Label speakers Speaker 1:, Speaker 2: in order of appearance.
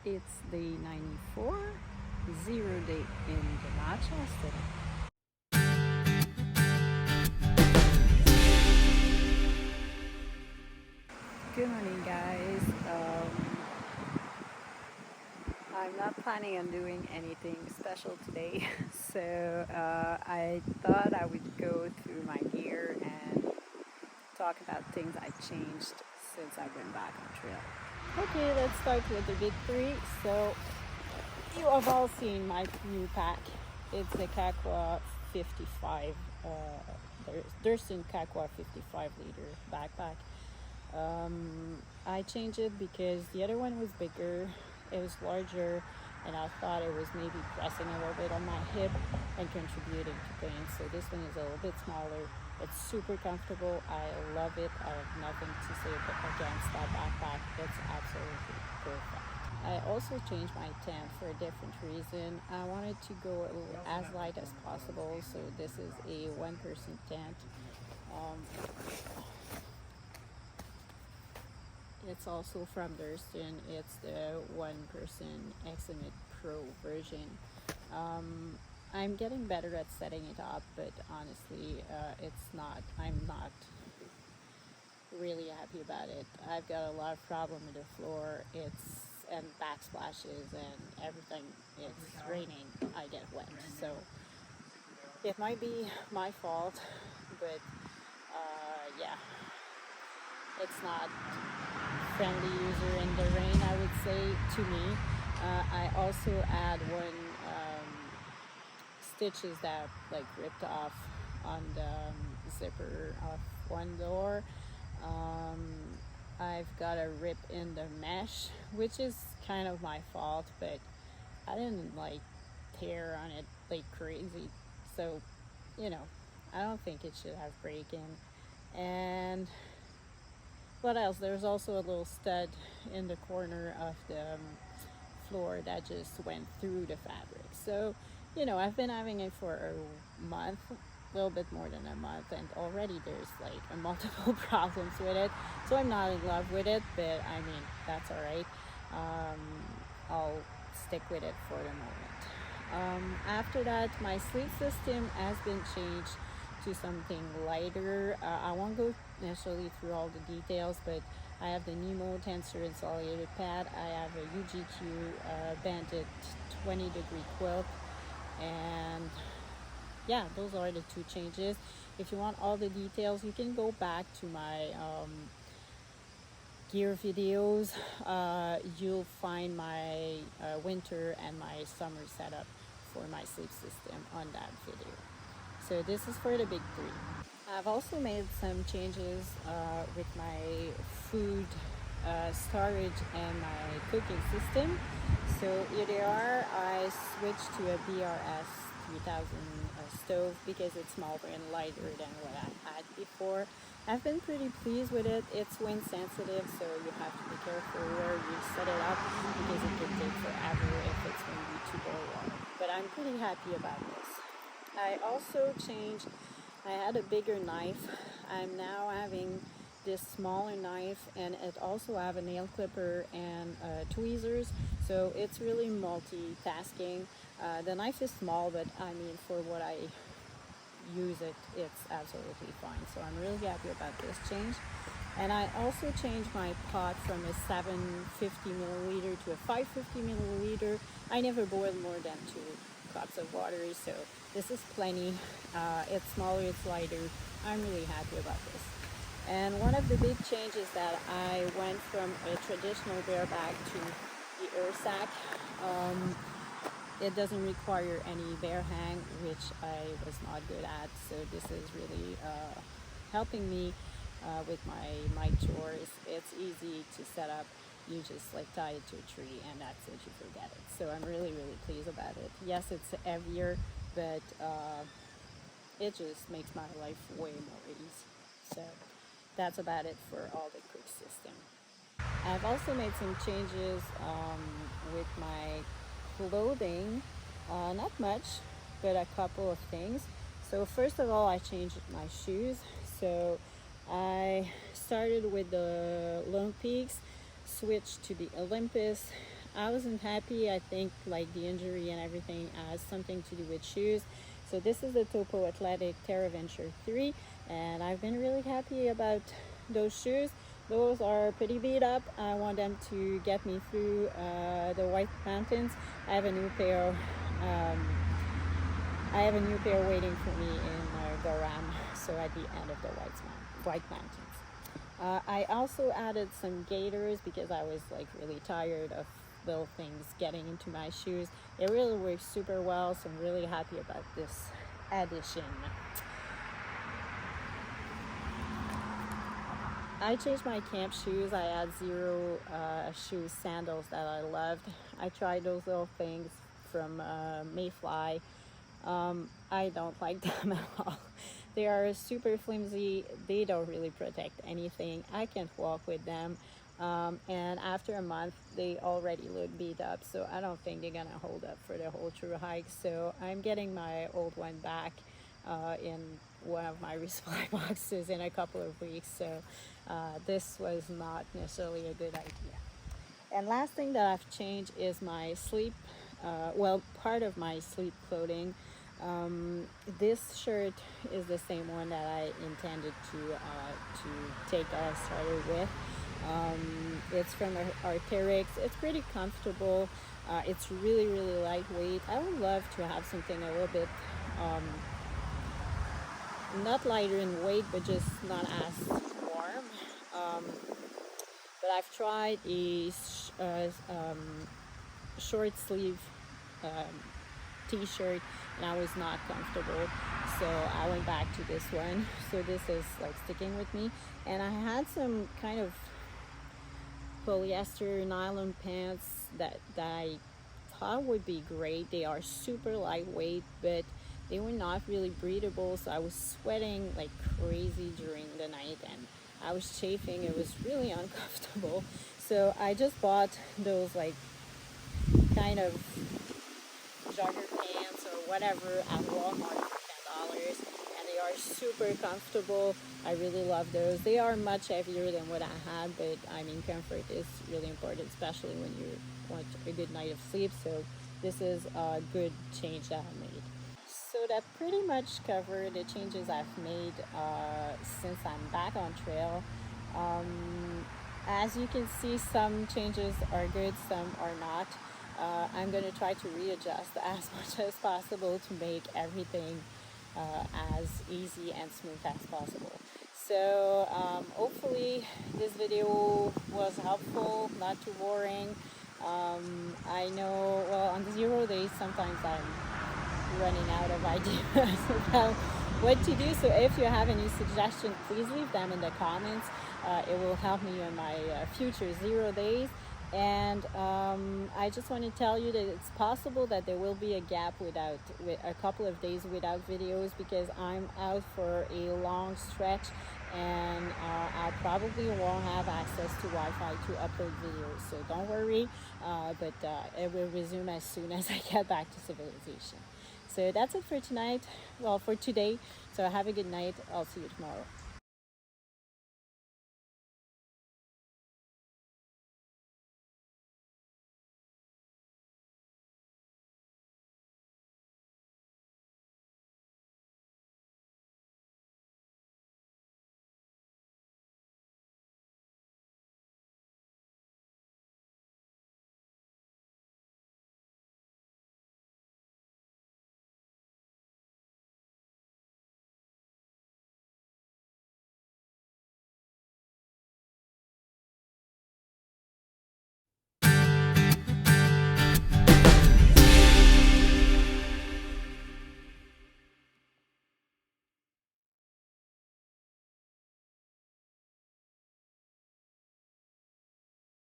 Speaker 1: It's day 94, 0 day in the Hostel. Good morning, guys. I'm not planning on doing anything special today, so I thought I would go through my gear and talk about things I changed since I've been back on trail. Okay, let's start with the big three. So you have all seen my new pack. It's the Kakwa 55, Thurston Kakwa 55 liter backpack. I changed it because the other one was bigger, it was larger, and I thought it was maybe pressing a little bit on my hip and contributing to pain. So this one is a little bit smaller. It's super comfortable. I love it. I have nothing to say against that backpack. It's absolutely perfect. I also changed my tent for a different reason. I wanted to go as light as possible, so this is a one-person tent. It's also from Thurston. It's the one-person Eximit Pro version. I'm getting better at setting it up, but honestly, I'm not really happy about it. I've got a lot of problem with the floor. And backsplashes and everything. It's raining. I get wet, so it might be my fault, but yeah, it's not friendly user in the rain, I would say, to me. I also add one stitches that like ripped off on the zipper of one door. I've got a rip in the mesh, which is kind of my fault, but I didn't like tear on it like crazy. So, I don't think it should have breaking. And what else? There's also a little stud in the corner of the floor that just went through the fabric. So, I've been having it for a month, a little bit more than a month, and already there's like multiple problems with it. So I'm not in love with it, but I mean, that's all right. I'll stick with it for the moment. After that, my sleep system has been changed to something lighter. I won't go necessarily through all the details, but I have the Nemo Tensor Insulated Pad. I have a UGQ banded 20-degree quilt, and yeah, those are the two changes. If you want all the details, you can go back to my gear videos. You'll find my winter and my summer setup for my sleep system on that video. So this is for the big three. I've also made some changes with my food storage and my cooking system. So here they are. I switched to a BRS 3000 stove because it's smaller and lighter than what I had before. I've been pretty pleased with it. It's wind sensitive, so you have to be careful where you set it up because it can take forever if it's going to be too boil water. But I'm pretty happy about this. I also changed, I had a bigger knife. I'm now having this smaller knife, and it also have a nail clipper and tweezers, so it's really multitasking. The knife is small, but I mean, for what I use it, it's absolutely fine. So I'm really happy about this change. And I also changed my pot from a 750 milliliter to a 550 milliliter. I never boil more than 2 cups of water, so this is plenty. It's smaller, it's lighter. I'm really happy about this. And one of the big changes that I went from a traditional bear bag to the air sack. It doesn't require any bear hang, which I was not good at. So this is really helping me with my chores. It's easy to set up. You just like tie it to a tree and that's it, you forget it. So I'm really, really pleased about it. Yes, it's heavier, but it just makes my life way more easy. So that's about it for all the cook system. I've also made some changes with my clothing. Not much, but a couple of things. So first of all, I changed my shoes. So I started with the Lone Peaks, switched to the Olympus. I wasn't happy. I think like the injury and everything has something to do with shoes. So this is the Topo Athletic Terra Venture 3, and I've been really happy about those shoes. Those are pretty beat up. I want them to get me through the White Mountains. I have a new pair. I have a new pair waiting for me in Garam, so at the end of the White Mountains. I also added some gaiters because I was like really tired of little things getting into my shoes. It really works super well, so I'm really happy about this addition. I changed my camp shoes. I had zero shoe sandals that I loved. I tried those little things from Mayfly. I don't like them at all. They are super flimsy. They don't really protect anything. I can't walk with them. And after a month, they already look beat up. So I don't think they're gonna hold up for the whole Thruhike. So I'm getting my old one back in one of my resupply boxes in a couple of weeks. So this was not necessarily a good idea. And last thing that I've changed is my sleep, part of my sleep clothing. This shirt is the same one that I intended to take started with. It's from Arc'teryx. It's pretty comfortable. It's really, really lightweight. I would love to have something a little bit not lighter in weight, but just not as warm. But I've tried a short sleeve t-shirt and I was not comfortable, so I went back to this one. So this is like sticking with me. And I had some kind of polyester nylon pants that I thought would be great. They are super lightweight, but they were not really breathable, so I was sweating like crazy during the night and I was chafing. It was really uncomfortable. So I just bought those like kind of jogger pants or whatever at Walmart for $10, and they are super comfortable. I really love those. They are much heavier than what I had, but I mean, comfort is really important, especially when you want a good night of sleep. So this is a good change that I made. So that pretty much covered the changes I've made since I'm back on trail. As you can see, some changes are good, some are not. I'm going to try to readjust as much as possible to make everything as easy and smooth as possible. So hopefully this video was helpful, not too boring. I know, well, on the 0 days sometimes I'm running out of ideas about what to do. So if you have any suggestions, please leave them in the comments. It will help me in my future 0 days. And I just want to tell you that it's possible that there will be a gap with a couple of days without videos, because I'm out for a long stretch and I probably won't have access to Wi-Fi to upload videos. So don't worry, but it will resume as soon as I get back to civilization. So that's it for tonight. Well, for today. So have a good night. I'll see you tomorrow.